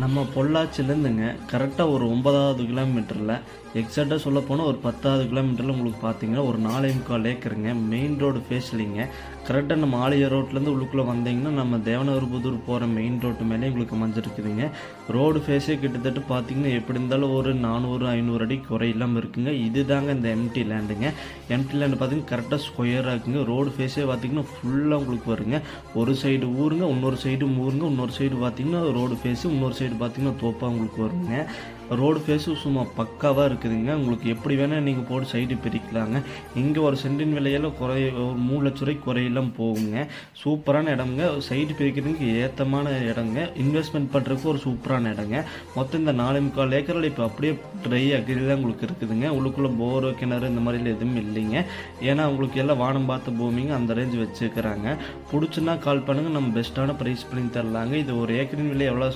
நம்ம பொள்ளாச்சிலேருந்துங்க கரெக்டாக ஒரு 9வது கிலோமீட்டரில் எக்ஸாக்டாக சொல்லப்போனால் ஒரு 10வது கிலோமீட்டரில் உங்களுக்கு பார்த்தீங்கன்னா ஒரு 4.25 ஏக்கருங்க. Main road ஃபேஸ்லிங்க. கரெக்டாக நம்ம ஆலியா ரோட்லேருந்து உள்ளுக்குள்ளே வந்தீங்கன்னா நம்ம தேவனூர்புதூர் போகிற மெயின் ரோட்டு மேலே உங்களுக்கு அமைஞ்சிருக்குதுங்க. ரோடு ஃபேஸே கிட்டத்தட்ட பார்த்தீங்கன்னா எப்படி இருந்தாலும் ஒரு 400-500 அடி குறையில்லாமல் இருக்குங்க. இதுதாங்க இந்த எம்டி லேண்டுங்க. எம்டி லேண்டு பார்த்தீங்கன்னா கரெக்டாக ஸ்கொயராக இருக்குங்க. ரோடு ஃபேஸே பார்த்தீங்கன்னா ஃபுல்லாக உங்களுக்கு வருங்க. ஒரு சைடு ஊருங்க, இன்னொரு சைடு ஊருங்க, இன்னொரு சைடு பார்த்தீங்கன்னா ரோடு ஃபேஸு, இன்னொரு சைடு பார்த்தீங்கன்னா தோப்பாக உங்களுக்கு வருங்க. ரோடு ஃபேஸு சும்மா பக்காவாக இருக்குதுங்க. உங்களுக்கு எப்படி வேணால் நீங்கள் போட்டு சைடு பிரிக்கலாங்க. இங்கே ஒரு சென்டின் விலையில் ஒரு 3 லட்ச ரூபாய்க்கு குறையெல்லாம் போகுங்க. சூப்பரான இடங்க. சைடு பிரிக்கிறதுக்கு ஏற்றமான இடங்க. இன்வெஸ்ட்மெண்ட் பண்ணுறதுக்கு ஒரு சூப்பரான இடங்க. மொத்தம் இந்த 4.25 ஏக்கரில் இப்போ அப்படியே ட்ரை அக்ரிலாம் உங்களுக்கு இருக்குதுங்க. உள்ளுக்குள்ளே போரு கிணறு இந்த மாதிரிலாம் எதுவும் இல்லைங்க. ஏன்னா உங்களுக்கு எல்லாம் வானம் பார்த்த பூமிங்க அந்த ரேஞ்ச் வச்சுருக்கிறாங்க. பிடிச்சுன்னா கால் பண்ணுங்கள், நம்ம பெஸ்ட்டான ப்ரைஸ் பண்ணி தரலாங்க. இது ஒரு ஏக்கரின் விலை எவ்வளோ